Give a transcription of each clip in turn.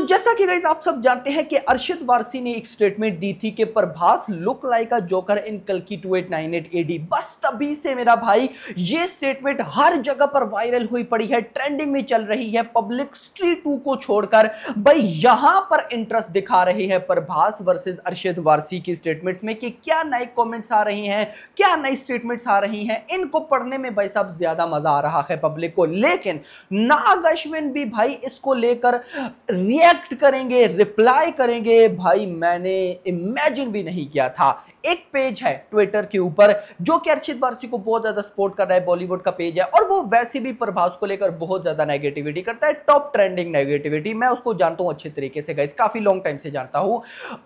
जैसा कि गाइस आप सब जानते हैं कि अरशद वारसी ने एक स्टेटमेंट दी थी कि Prabhas look like a joker in कल्कि 2898 एडी। बस तभी से मेरा भाई ये स्टेटमेंट हर जगह पर वायरल हुई पड़ी है, ट्रेंडिंग में चल रही है। पब्लिक स्ट्रीट 2 को छोड़कर भाई यहां पर इंटरेस्ट दिखा रहे हैं प्रभास वर्सेस अरशद वारसी की स्टेटमेंट्स में कि क्या नए कमेंट्स आ रही हैं, क्या नई स्टेटमेंट्स आ रही हैं। इनको पढ़ने में भाई साहब ज्यादा मजा आ रहा है पब्लिक को, लेकिन नाग अश्विन भी भाई इसको लेकर रिएक्ट करेंगे, रिप्लाई करेंगे। भाई मैंने इमेजिन भी नहीं किया था। एक पेज है ट्विटर के ऊपर जो कि अरशद वारसी को बहुत ज्यादा सपोर्ट कर रहा है, बॉलीवुड का पेज है, और वो वैसे भी प्रभास को लेकर बहुत ज्यादा नेगेटिविटी करता है, टॉप ट्रेंडिंग नेगेटिविटी। मैं उसको जानता हूं अच्छे तरीके से गाइस, काफी लॉन्ग टाइम से जानता हूं।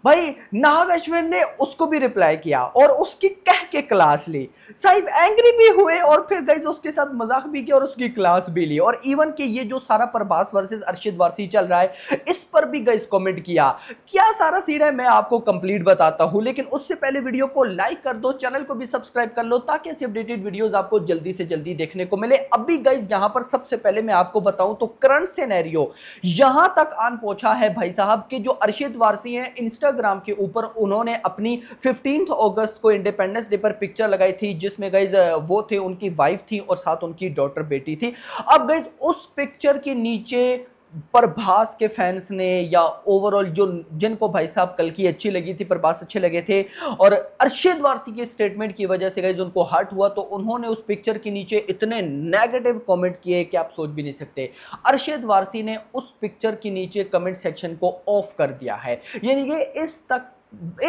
भाई नाग अश्विन ने उसको भी रिप्लाई किया और उसकी कह के क्लास ली, साहिब एंग्री भी हुए और फिर गाइस उसके साथ मजाक भी किया और उसकी क्लास भी ली। और इवन कि ये जो सारा प्रभास वर्सेस अरशद वारसी चल रहा है इस पर भी गाइस कमेंट किया। क्या सारा सीन है मैं आपको कंप्लीट बताता हूं, लेकिन उससे पहले वीडियो को लाइक कर दो, चैनल को भी सब्सक्राइब कर लो ताकि ऐसी अपडेटेड वीडियोस आपको जल्दी से जल्दी देखने को मिले। अभी गाइस यहां पर सबसे पहले मैं आपको बताऊं तो करंट सिनेरियो यहां तक आन पहुंचा है भाई साहब कि जो अरशद वारसी हैं इंस्टाग्राम के ऊपर उन्होंने अपनी 15 अगस्त को इंडिपेंडेंस डे पर पिक्चर लगाई थी जिसमें गाइस वो थे, उनकी वाइफ थी और साथ उनकी डॉटर बेटी थी। अब गाइस उस पिक्चर के नीचे प्रभास के फैंस ने या ओवरऑल जो जिनको भाई साहब कल की अच्छी लगी थी, प्रभास अच्छे लगे थे और अरशद वारसी के स्टेटमेंट की वजह से गाइस उनको हर्ट हुआ, तो उन्होंने उस पिक्चर के नीचे इतने नेगेटिव कमेंट किए कि आप सोच भी नहीं सकते। अरशद वारसी ने उस पिक्चर के नीचे कमेंट सेक्शन को ऑफ कर दिया है, यानी कि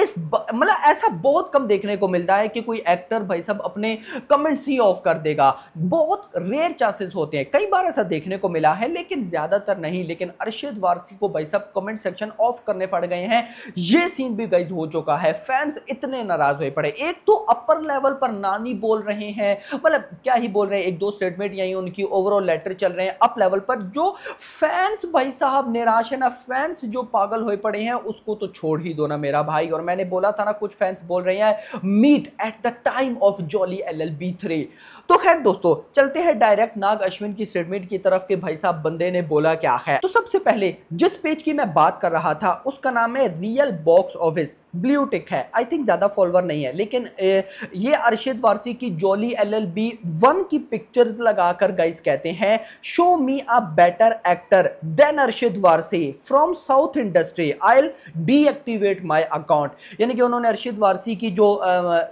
मतलब ऐसा बहुत कम देखने को मिलता है कि कोई एक्टर भाई साहब अपने कमेंट्स ही ऑफ कर देगा। बहुत रेयर चांसेस होते हैं, कई बार ऐसा देखने को मिला है लेकिन ज्यादातर नहीं। लेकिन अरशद वारसी को भाई साहब कमेंट सेक्शन ऑफ करने पड़ गए हैं। ये सीन भी गाइस हो चुका है, फैंस इतने नाराज हुए पड़े। एक तो अपर लेवल पर नानी बोल रहे हैं, मतलब क्या ही बोल रहे हैं, एक दो स्टेटमेंट यही उनकी ओवरऑल लेटर चल रहे हैं। अप लेवल पर जो फैंस भाई साहब निराश है ना, फैंस जो पागल हुए पड़े हैं उसको तो छोड़ ही दो ना मेरा भाई। और मैंने बोला था ना, कुछ फैंस बोल रहे हैं meet at the time of Jolly LLB 3। तो खैर दोस्तों चलते हैं डायरेक्ट नाग अश्विन की स्टेटमेंट की तरफ कि भाई साहब बंदे ने बोला क्या है। तो सबसे पहले जिस पेज की मैं बात कर रहा था उसका नाम है real box office, blue tick है, आई थिंक ज्यादा फॉलोअर नहीं है, लेकिन ये अरशद वारसी की जॉली LLB 1 की पिक्चर्स लगाकर गाइस कहते हैं show me a better actor than Arshad Warsi from south industry, I will deactivate my account. यानी कि उन्होंने अरशद वारसी की जो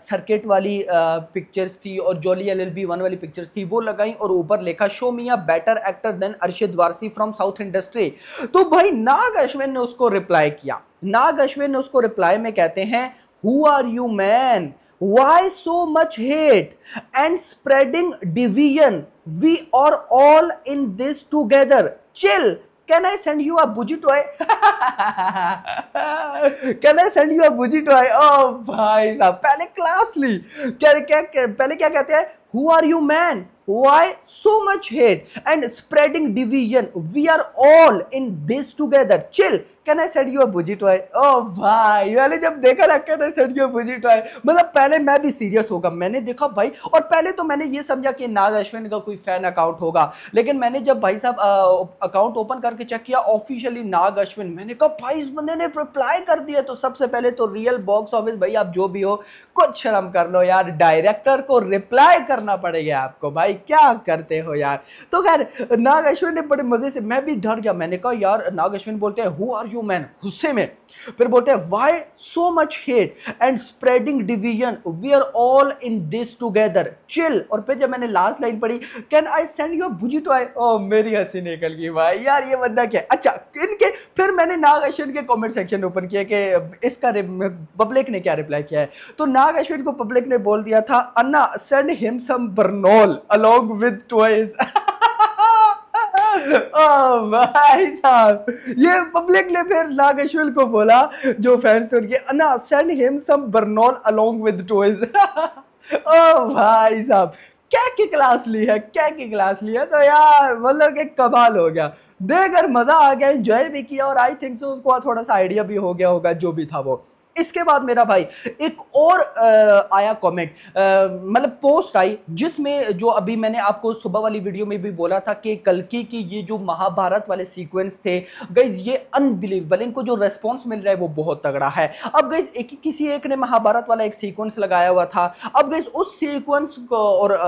सर्किट वाली पिक्चर्स थी और जॉली LLB 1 वाली पिक्चर्स थी वो लगाई और ऊपर लिखा show me a better actor than Arshad Warsi from south industry. तो भाई नाग अश्विन ने उसको रिप्लाई किया। नाग अश्विन ने उसको रिप्लाई में कहते हैं who are you man, why so much hate and spreading division, we are all in this together, chill, can I send you a bougie toy? Can I send you a bougie toy? oh भाई साहब पहले class ली, पहले क्या कहते हैं who are you man, why so much hate and spreading division, we are all in this together, chill, can I send you a bougie toy? ओ भाई मैंने जब देखा ना can I send you a bougie toy, मतलब पहले मैं भी serious होगा, मैंने देखा भाई, और पहले तो मैंने ये समझा कि नाग अश्विन का कोई फैन अकाउंट होगा, लेकिन मैंने जब भाई साहब अकाउंट ओपन करके चेक किया ऑफिशियली नाग अश्विन, मैंने कहा भाई इस बंदे ने रिप्लाई कर दिया। तो सबसे पहले तो रियल बॉक्स ऑफिस भाई आप जो भी हो कुछ शर्म कर लो यार, डायरेक्टर को रिप्लाई करना पड़ेगा आपको, भाई क्या करते हो यार। तो खैर नाग अश्विन ने बड़े मजे से, मैं भी डर गया, मैंने कहा यार नाग अश्विन बोलते हैं हु आर यू मैन गुस्से में, फिर बोलते हैं why so much hate and spreading division, we are all in this together, chill. और फिर जब मैंने लास्ट लाइन पढ़ी can I send you a boozy toy, ओ मेरी हंसी निकल गई भाई, यार ये बंदा क्या। अच्छा इनके फिर मैंने नाग अश्विन के कमेंट सेक्शन ओपन किया कि इसका पब्लिक ने क्या रिप्लाई किया है। तो नाग अश्विन को पब्लिक ने बोल दिया था Anna send him some Burnol along with toys. भाई साहब ये पब्लिक ने फिर नाग अश्विन को बोला, जो फैंस उनके, Anna send him some Burnol along with toys. ओ भाई साहब क्या की क्लास ली है, क्या की क्लास ली है। तो यार मतलब एक कमाल हो गया, देखकर मजा आ गया, एंजॉय भी किया और आई थिंक सो उसको थोड़ा सा आइडिया भी हो गया होगा जो भी था वो। इसके बाद मेरा भाई एक और आया कमेंट, मतलब पोस्ट आई, जिसमें जो अभी मैंने आपको सुबह वाली वीडियो में भी बोला था कि कल्कि की ये जो महाभारत वाले सीक्वेंस थे गाइज, ये अनबिलीवेबल, इनको जो रेस्पॉन्स मिल रहा है वो बहुत तगड़ा है। अब गाइज किसी एक ने महाभारत वाला एक सीक्वेंस लगाया हुआ था, अब गाइज उस सीक्वेंस को और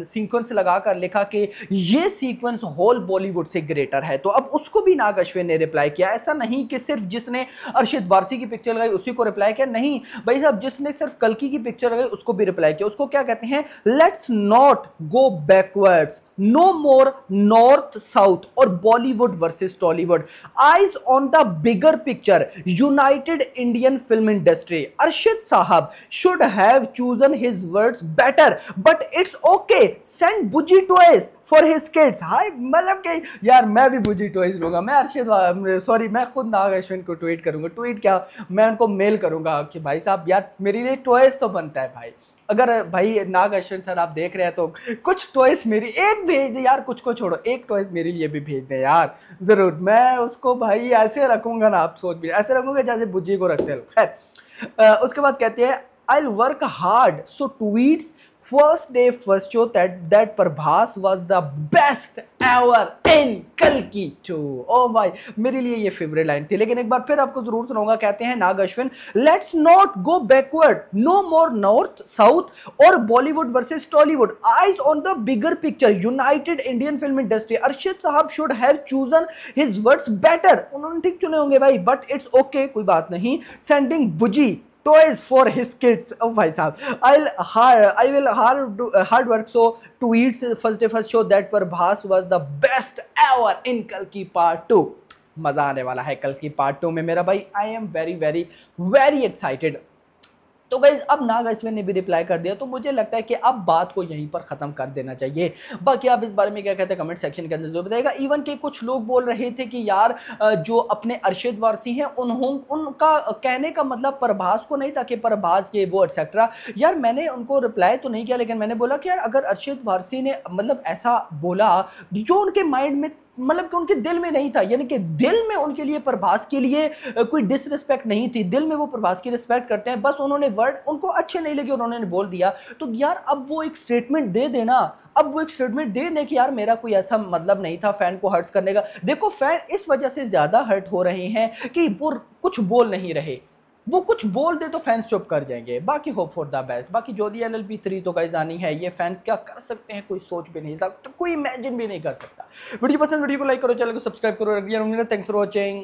सीक्वेंस लगाकर लिखा कि ये सीक्वेंस होल बॉलीवुड से ग्रेटर है। तो अब उसको भी नाग अश्विन ने रिप्लाई किया, ऐसा नहीं कि सिर्फ जिसने अरशद वारसी की पिक्चर लगाई उसी को रिप्लाई किया, नहीं भाई साहब, जिसने सिर्फ कल्कि की पिक्चर लगाई उसको भी रिप्लाई किया। उसको क्या कहते हैं, let's not go backwards, no more north south और Bollywood versus Tollywood, eyes on the bigger picture, united Indian film industry, Arshad sahab should have chosen his words better but it's okay, send Bujji toys for his kids. Hi, मतलब कि यार मैं भी बुजी toys लूंगा, मैं Arshad sorry मैं खुद नाग अश्विन को ट्वीट करूंगा, ट्वीट क्या मैं उनको मेल करूंगा कि भाई साहब यार मेरे लिए टॉयज तो बनता है भाई। अगर भाई नाग अश्विन सर आप देख रहे हैं तो कुछ टॉयज मेरी एक भेज दे यार, कुछ को छोड़ो एक टॉयज मेरे लिए भी भेज दे यार जरूर। मैं उसको भाई ऐसे रखूंगा ना, आप सोच भी ऐसे रखूंगा जैसे बुज्जी को रखते हैं। खैर उसके बाद कहते हैं I work hard so tweets first day first show that Prabhas was the best ever in Kalki 2। ओ भाई मेरे लिए ये फेवरेट लाइन थी, लेकिन एक बार फिर आपको जरूर सुनाऊंगा। कहते हैं Nag Ashwin, let's not go backward, no more north south और Bollywood versus Tollywood, eyes on the bigger picture, united Indian film industry, Arshad sahab should have chosen his words better, उन्होंने ठीक चुने होंगे भाई, बट इट्स ओके कोई बात नहीं, sending बुजी toys for his kids। oh भाई साहब I will hard work so tweets first day first show that Prabhas was the best ever in Kalki part 2। मजा आने वाला है कल्कि पार्ट 2 में मेरा भाई, I am very very very excited. तो गाइज अब नाग अश्विन ने भी रिप्लाई कर दिया, तो मुझे लगता है कि अब बात को यहीं पर खत्म कर देना चाहिए। बाकी आप इस बारे में क्या कहते हैं कमेंट सेक्शन के अंदर जरूर बताइएगा। इवन के कुछ लोग बोल रहे थे कि यार जो अपने अरशद वारसी हैं उनका कहने का मतलब प्रभास को नहीं था कि प्रभास ये वो एक्सेट्रा। यार मैंने उनको रिप्लाई तो नहीं किया, लेकिन मैंने बोला कि यार अगर अरशद वारसी ने मतलब ऐसा बोला जो उनके माइंड में मतलब कि उनके दिल में नहीं था, यानी कि दिल में उनके लिए प्रभास के लिए कोई डिसरिस्पेक्ट नहीं थी, दिल में वो प्रभास की रिस्पेक्ट करते हैं, बस उन्होंने वर्ड उनको अच्छे नहीं लगे उन्होंने बोल दिया। तो यार अब वो एक स्टेटमेंट दे देना, अब वो एक स्टेटमेंट दे दे कि यार मेरा कोई ऐसा मतलब नहीं था फैन को हर्ट करने का। देखो फैन इस वजह से ज्यादा हर्ट हो रहे हैं कि वो कुछ बोल नहीं रहे, वो कुछ बोल दे तो फैंस चुप कर जाएंगे। बाकी होप फॉर द बेस्ट। बाकी जोधी LLB 3 तो गाइस आनी है, ये फैंस क्या कर सकते हैं कोई सोच भी नहीं सकता, कोई इमेजिन भी नहीं कर सकता। वीडियो पसंद वीडियो को लाइक करो, चैनल को सब्सक्राइब करो। Thanks for watching.